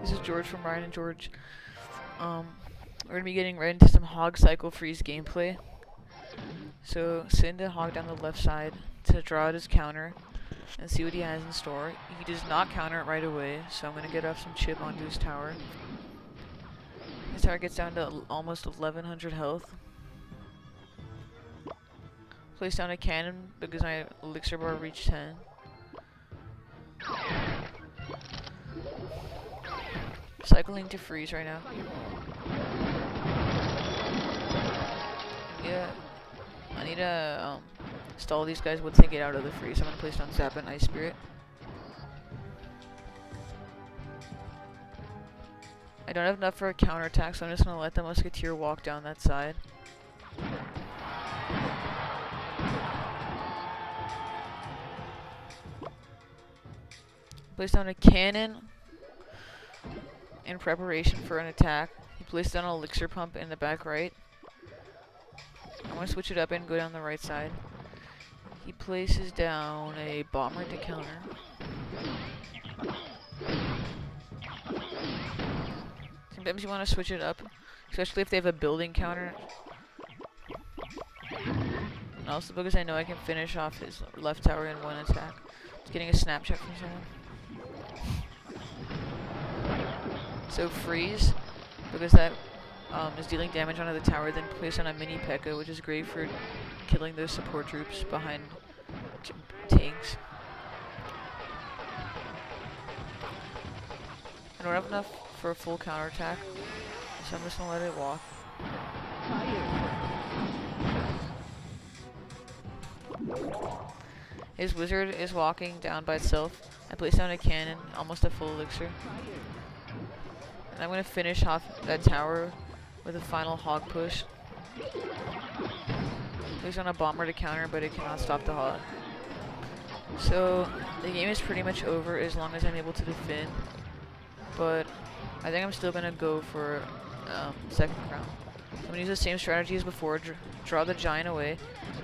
This is George from Ryan and George. We're gonna be getting right into some Hog Cycle Freeze gameplay. So send the hog down the left side to draw out his counter and see what he has in store. He does not counter it right away, so I'm gonna get off some chip onto his tower. His tower gets down to almost 1100 health. Place down a cannon because my elixir bar reached 10. Cycling to freeze right now. Yeah, I need to stall these guys once they get out of the freeze. I'm gonna place down Zap and Ice Spirit. I don't have enough for a counterattack, so I'm just gonna let the Musketeer walk down that side. Place down a cannon in preparation for an attack. He placed down an elixir pump in the back right. I'm going to switch it up and go down the right side. He places down a bomber to counter. Sometimes you want to switch it up, especially if they have a building counter. And also because I know I can finish off his left tower in one attack. Just getting a Snapchat from someone. So freeze, because that is dealing damage onto the tower, then place on a mini P.E.K.K.A, which is great for killing those support troops behind tanks. I don't have enough for a full counterattack, so I'm just gonna let it walk. His wizard is walking down by itself. I place down a cannon, almost a full elixir. And I'm going to finish off that tower with a final hog push. Place on a bomber to counter, but it cannot stop the hog. So the game is pretty much over as long as I'm able to defend. But I think I'm still going to go for second crown. I'm going to use the same strategy as before, draw the giant away.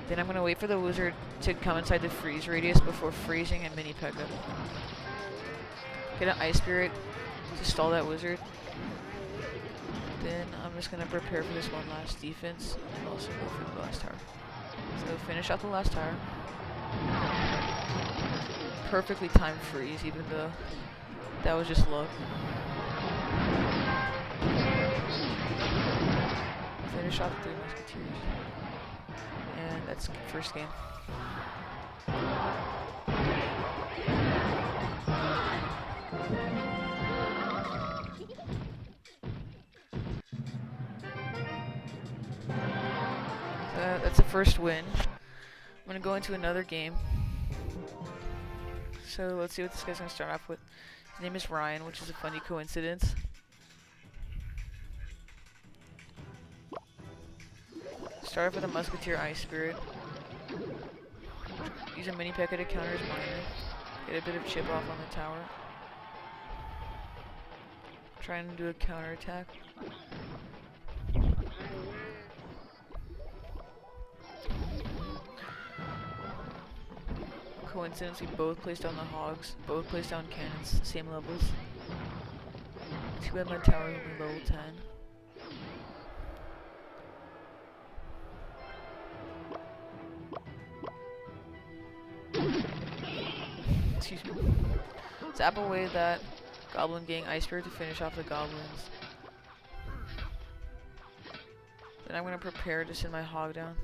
Then I'm going to wait for the wizard to come inside the freeze radius before freezing and mini P.E.K.K.A. Get an Ice Spirit to stall that wizard. Then I'm just gonna prepare for this one last defense and also go for the last tower. So finish out the last tower. Perfectly timed freeze, even though that was just luck. Finish off the 3 Musketeers. And that's the first game. That's the first win. I'm gonna go into another game. So let's see what this guy's gonna start off with. His name is Ryan, which is a funny coincidence. Start off with a Musketeer Ice Spirit. Use a mini P.E.K.K.A to counter his miner. Get a bit of chip off on the tower. Try and do a counter attack. Coincidence, we both placed down the hogs, both placed down cannons, same levels. Too bad my tower is only level 10. Excuse me. Zap away that Goblin Gang Ice Spirit to finish off the goblins. Then I'm gonna prepare to send my hog down.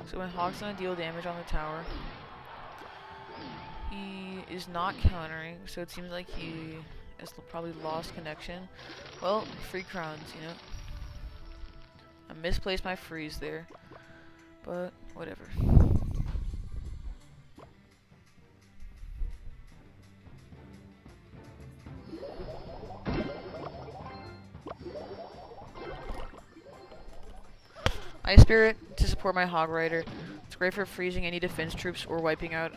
So my hog's gonna deal damage on the tower. He is not countering, so it seems like he has probably lost connection. Well, free crowns, you know. I misplaced my freeze there, but whatever. Ice Spirit to support my Hog Rider. It's great for freezing any defense troops or wiping out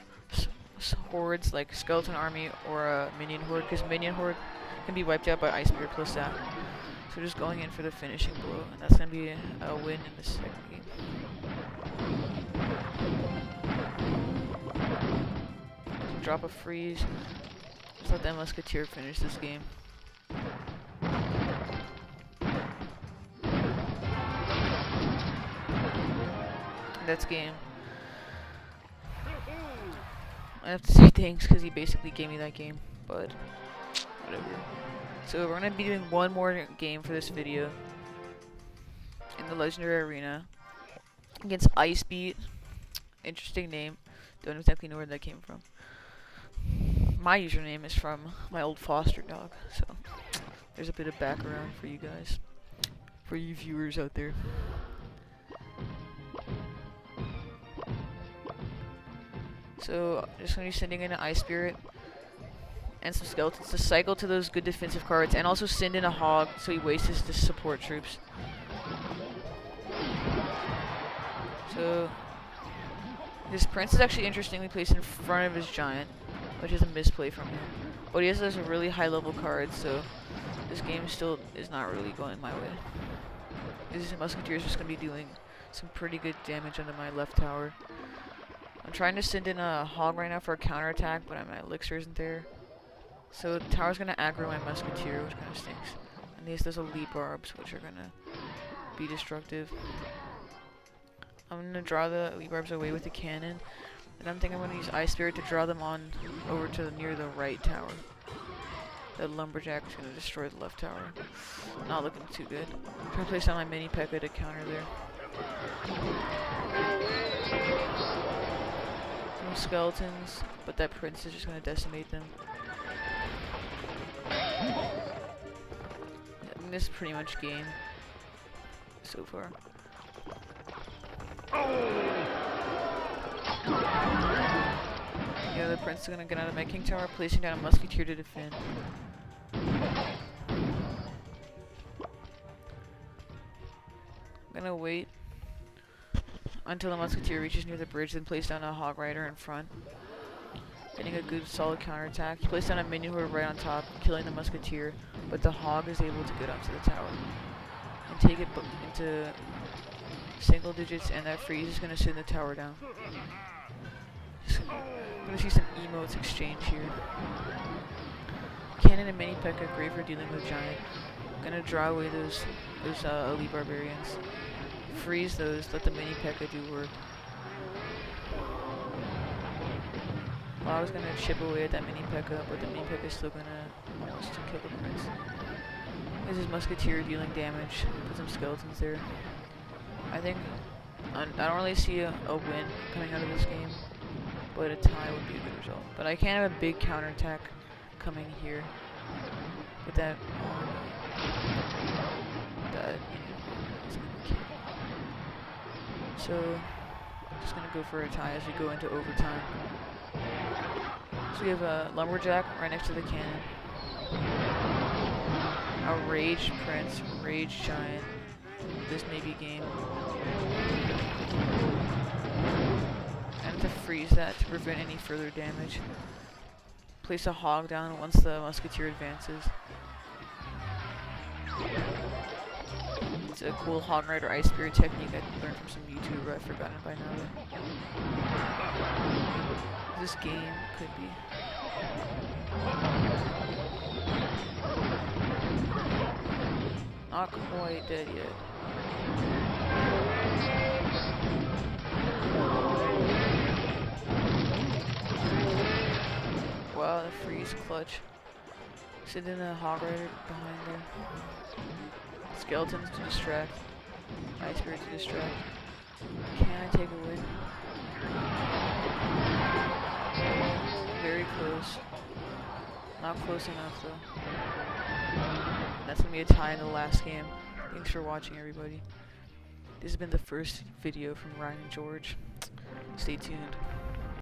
hordes like Skeleton Army or a Minion Horde, because Minion Horde can be wiped out by Ice Spirit plus that. So just going in for the finishing blow, and that's going to be a win in the second game. drop a freeze. Just let that musketeer finish this game. That's game. I have to say thanks because he basically gave me that game, but whatever. So we're gonna be doing one more game for this video in the Legendary Arena against Ice Beat. Interesting name. Don't exactly know where that came from. My username is from my old foster dog, so there's a bit of background for you guys, for you viewers out there. So just gonna be sending in an Ice Spirit and some Skeletons to cycle to those good defensive cards, and also send in a Hog so he wastes his support troops. So this Prince is actually interestingly placed in front of his Giant, which is a misplay from him. But he has those really high level cards, so this game still is not really going my way. This Musketeer is just going to be doing some pretty good damage under my left tower. I'm trying to send in a Hog right now for a counterattack, but my elixir isn't there. So the tower's going to aggro my Musketeer, which kind of stinks. And those elite barbs, which are going to be destructive. I'm going to draw the elite barbs away with the cannon. And I'm thinking I'm going to use Ice Spirit to draw them on over to near the right tower. The Lumberjack is going to destroy the left tower. Not looking too good. I'm trying to place down my mini P.E.K.K.A. to counter there. Some skeletons, but that Prince is just going to decimate them. I mean, this is pretty much game so far. Yeah, the Prince is gonna get out of my King Tower, placing down a Musketeer to defend. I'm gonna wait until the Musketeer reaches near the bridge, then place down a Hog Rider in front. Getting a good solid counterattack. He placed down a minion horde right on top, killing the Musketeer, but the Hog is able to get onto the tower and take it into single digits, and that freeze is gonna send the tower down. I'm gonna see some emotes exchange here. Cannon and mini P.E.K.K.A. great for dealing with Giant. I'm gonna draw away those elite barbarians. Freeze those, let the mini P.E.K.K.A. do work. Well, I was gonna chip away at that mini P.E.K.K.A., but the mini P.E.K.K.A. is still gonna almost kill the Prince. This is Musketeer dealing damage. Put some skeletons there. I think I don't really see a win coming out of this game, but a tie would be a good result. But I can have a big counterattack coming here with that. So I'm just gonna go for a tie as we go into overtime. So we have a Lumberjack right next to the cannon, a Rage Prince, Rage Giant. This may be game. I have to freeze that to prevent any further damage. Place a Hog down once the Musketeer advances. It's a cool Hog Rider Ice Spirit technique I learned from some YouTuber. I've forgotten it by now. This game could be. Not quite dead yet. Wow, the freeze clutch. Send in a Hog Rider behind there. Skeletons to distract. Ice Spirit to distract. Can I take a win? Very close. Not close enough though. That's gonna be a tie in the last game. Thanks for watching, everybody. This has been the first video from Ryan and George. Stay tuned.